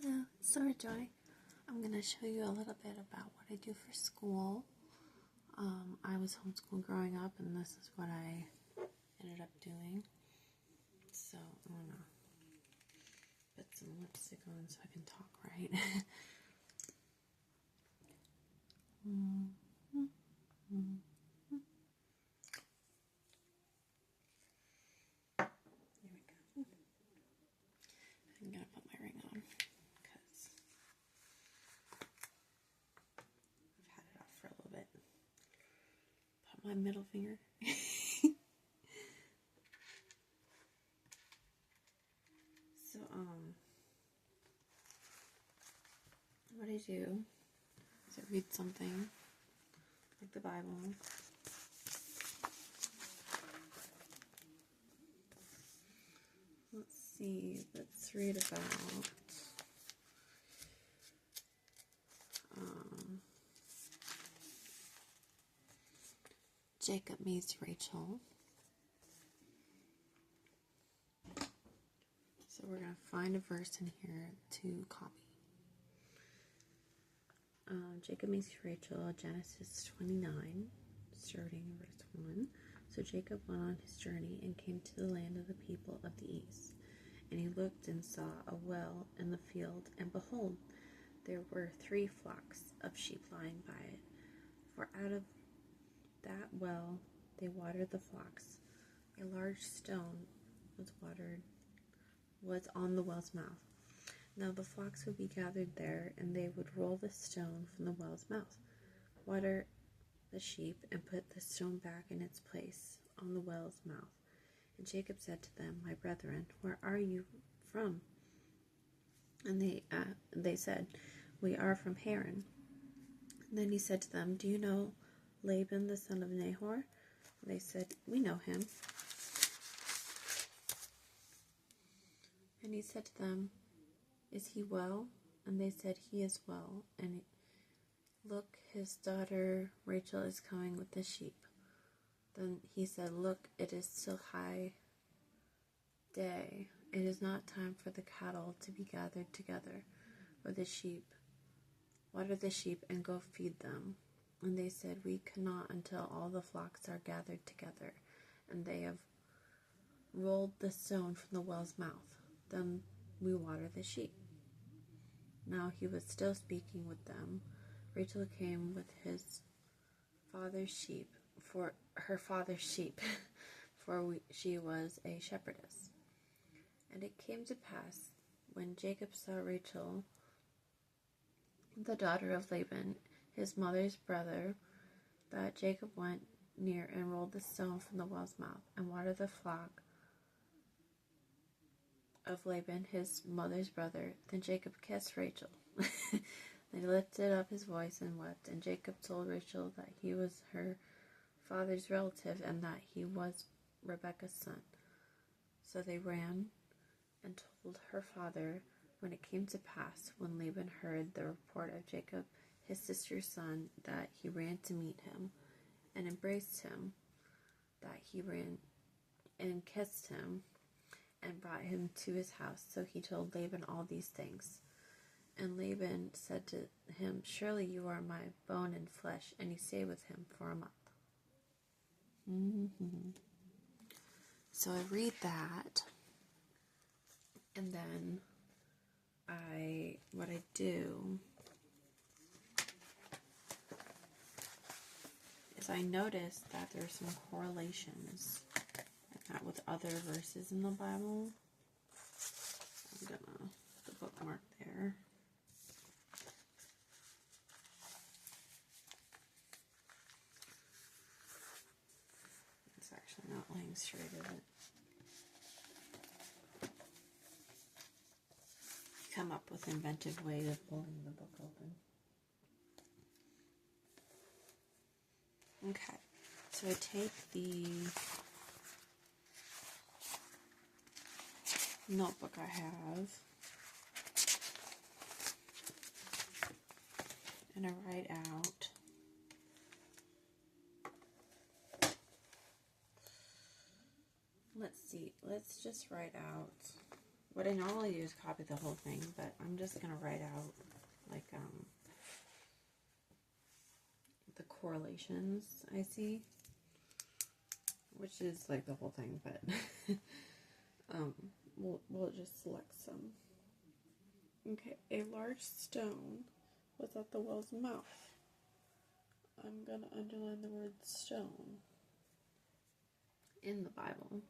Hello, it's Sora Joy. I'm going to show you a little bit about what I do for school. I was homeschooled growing up, and this is what I ended up doing. So, I'm going to put some lipstick on so I can talk right. Here we go. I'm going to put my ring on because I've had it off for a little bit. Put my middle finger. So, what I do is I read something, like the Bible. Let's see, let's read about Jacob meets Rachel. So we're going to find a verse in here to copy. Jacob meets Rachel, Genesis 29, starting in verse 1. So Jacob went on his journey and came to the land of the people of the east. And he looked and saw a well in the field, and behold, there were 3 flocks of sheep lying by it. For out of that well they watered the flocks. A large stone was on the well's mouth. Now the flocks would be gathered there, and they would roll the stone from the well's mouth, water the sheep, and put the stone back in its place on the well's mouth. And Jacob said to them, My brethren, where are you from? And they said, We are from Haran. And then he said to them, Do you know Laban the son of Nahor? And they said, We know him. And he said to them, Is he well? And they said, He is well. And look, his daughter Rachel is coming with the sheep. Then he said, Look, it is still high day. It is not time for the cattle to be gathered together, or the sheep. Water the sheep and go feed them. And they said, We cannot until all the flocks are gathered together, and they have rolled the stone from the well's mouth. Then we water the sheep. Now he was still speaking with them. Rachel came with his father's sheep, for her father's sheep, she was a shepherdess. And it came to pass, when Jacob saw Rachel, the daughter of Laban, his mother's brother, that Jacob went near and rolled the stone from the well's mouth, and watered the flock of Laban, his mother's brother. Then Jacob kissed Rachel. Then he lifted up his voice and wept. And Jacob told Rachel that he was her father's relative, and that he was Rebekah's son. So they ran and told her father. When it came to pass, when Laban heard the report of Jacob, his sister's son, that he ran to meet him, and embraced him, that he ran and kissed him, and brought him to his house. So he told Laban all these things. And Laban said to him, Surely you are my bone and flesh. And he stayed with him for a month. So I read that, and then what I do is I notice that there's some correlations with other verses in the Bible. I'm gonna put the bookmark there. It's actually not laying straight, is it? Come up with inventive ways of pulling the book open. Okay, so I take the notebook I have, and I write out let's just write out What I normally do is copy the whole thing, but I'm just going to write out, like, the correlations I see, which is, like, the whole thing, but, we'll just select some. Okay, a large stone was at the well's mouth. I'm going to underline the word stone. In the Bible,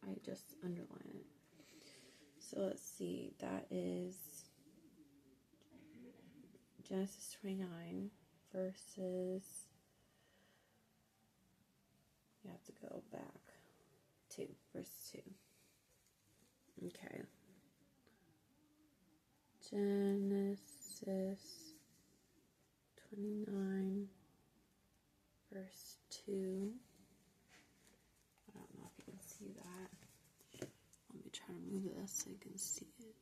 I just underline it. So let's see, that is Genesis 29 verses, you have to go back to verse 2. Okay. Genesis 29 verse 2. I don't know if you can see that. Let me try to move this so you can see it.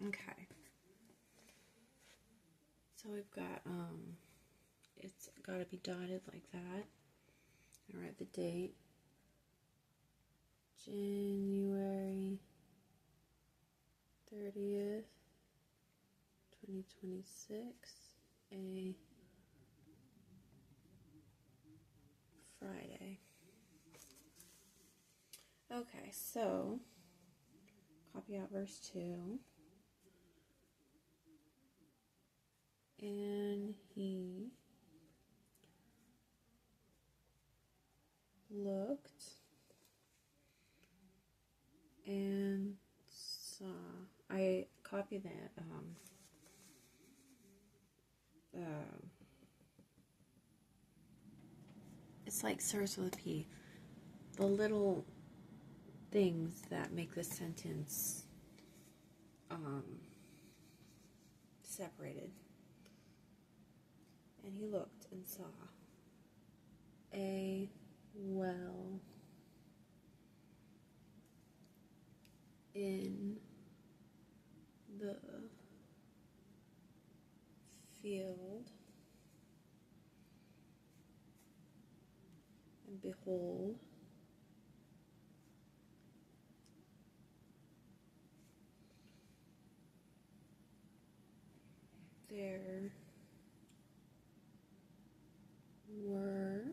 Okay. So we've got, it's got to be dotted like that. I write the date. January 30th, 2026, a Friday. Okay, so copy out verse 2. And he looked and saw. I copied that. It's like starts with a P. The little things that make the sentence separated. And he looked and saw a well in the field, and behold, there were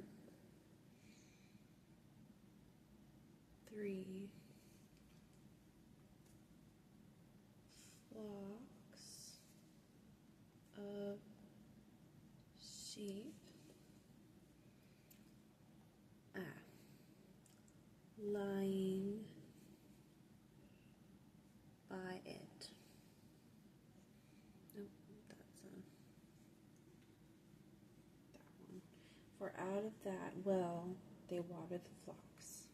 3 flocks of sheep lying by it. Nope, that's that one. For out of that well they watered the flocks.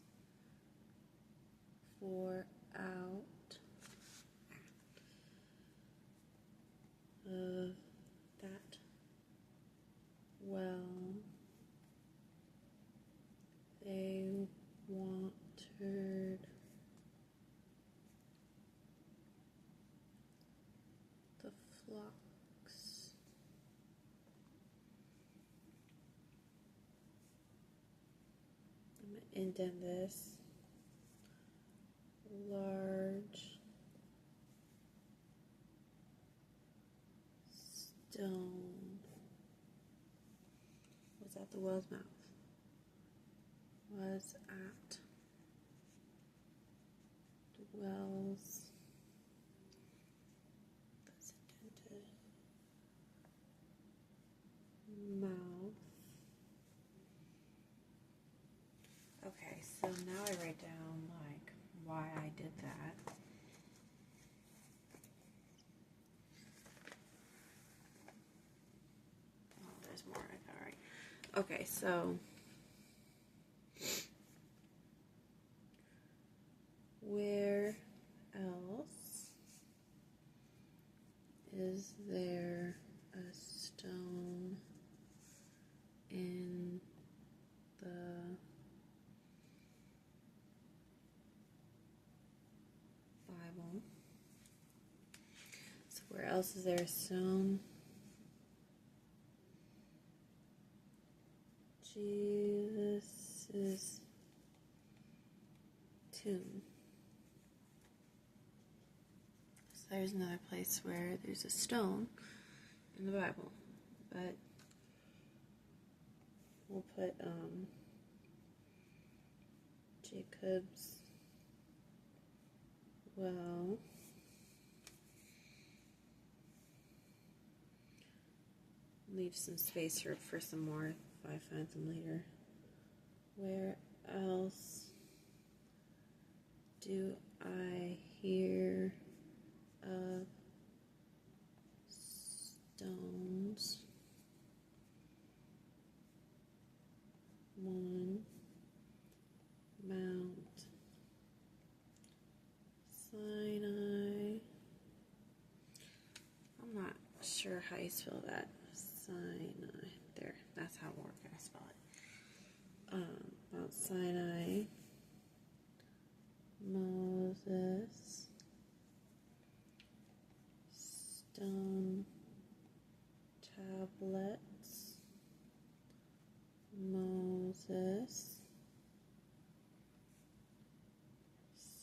For out of that well they watered the flocks. I'm going to indent this. Large stone was at the well's mouth. Was at the well's, that's indented, mouth. Okay, so now I write down like why I did that. Oh, there's more. All right. Okay, so where else is there a stone in the Bible? So where else is there a stone? Jesus' tomb. So there's another place where there's a stone in the Bible, but we'll put Jacob's well. Leave some space for some more if I find them later. Where else do I hear of stones? One Mount Sinai. I'm not sure how you spell that. Sinai. There, that's how we're gonna spell it. Mount Sinai. Moses. Stone tablets. Moses.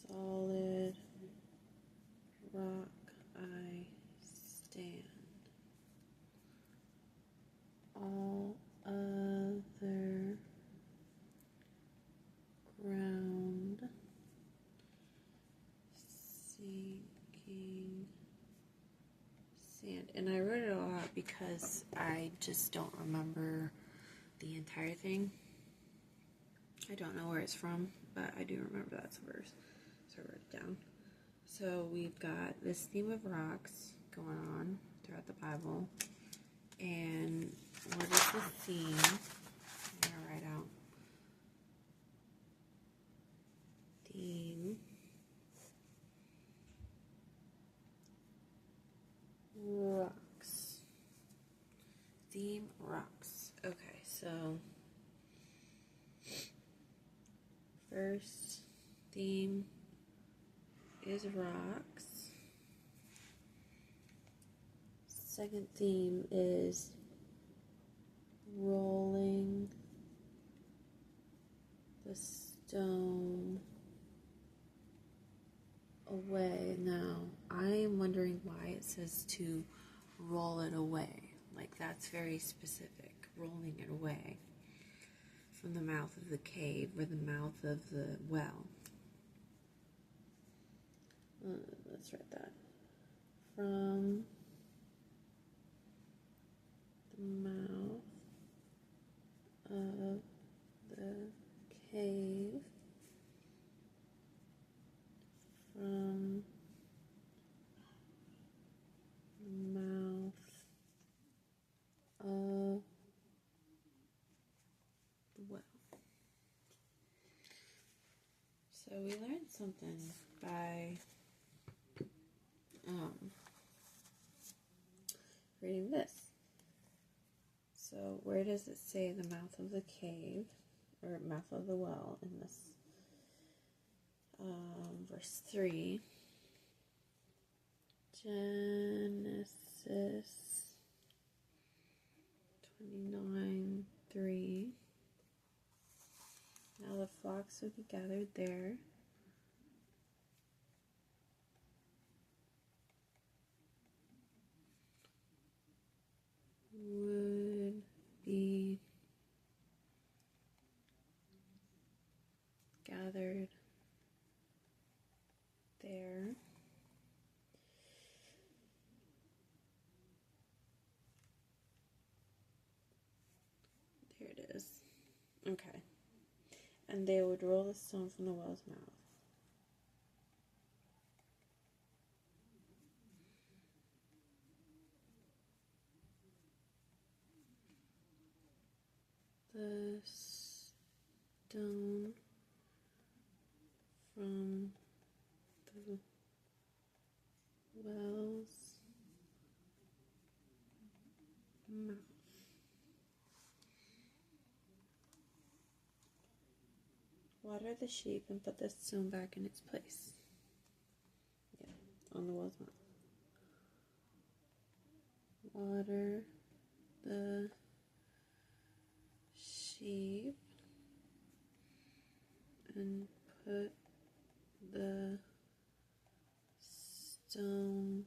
Solid rock I stand. All other ground sinking sand. And I wrote it all out because I just don't remember the entire thing. I don't know where it's from, but I do remember that's a verse, so I wrote it down. So we've got this theme of rocks going on throughout the Bible. And what is the theme? I'm going to write out theme rocks. Theme rocks. Okay, so first theme is rocks. Second theme is rolling the stone away. Now, I am wondering why it says to roll it away. Like, that's very specific. Rolling it away from the mouth of the cave or the mouth of the well. Let's write that. From the mouth of the cave. From the mouth of the well. So we learned something by reading this. So where does it say the mouth of the cave or mouth of the well in this verse 3? Genesis 29:3. Now the flocks would be gathered there. Would be gathered there. There it is. Okay. And they would roll the stone from the well's mouth. The stone from the well's mouth. Water the sheep and put the stone back in its place. Yeah, on the well's mouth. Water the sheep and put the stone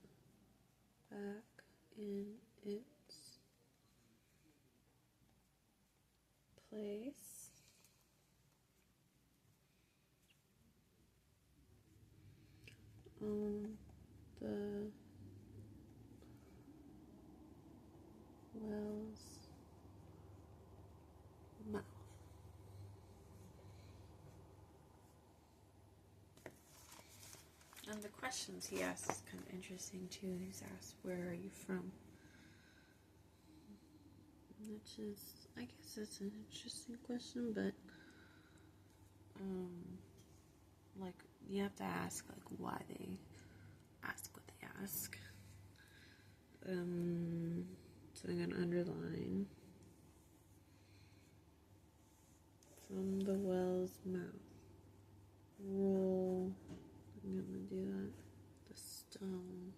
back in its place. On the well's mouth. And the questions he asks is kind of interesting too. He's asked, "Where are you from?" Which is, I guess that's an interesting question, but like you have to ask like why they ask what they ask. So I'm gonna underline from the well's mouth. Roll. I'm gonna do that. The stone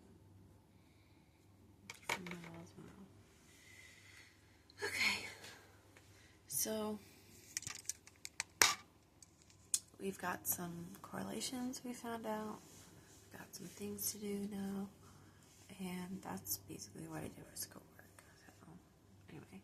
from the well's mouth. Okay. So we've got some correlations we found out. We've got some things to do now. And that's basically what I did for schoolwork. So, anyway.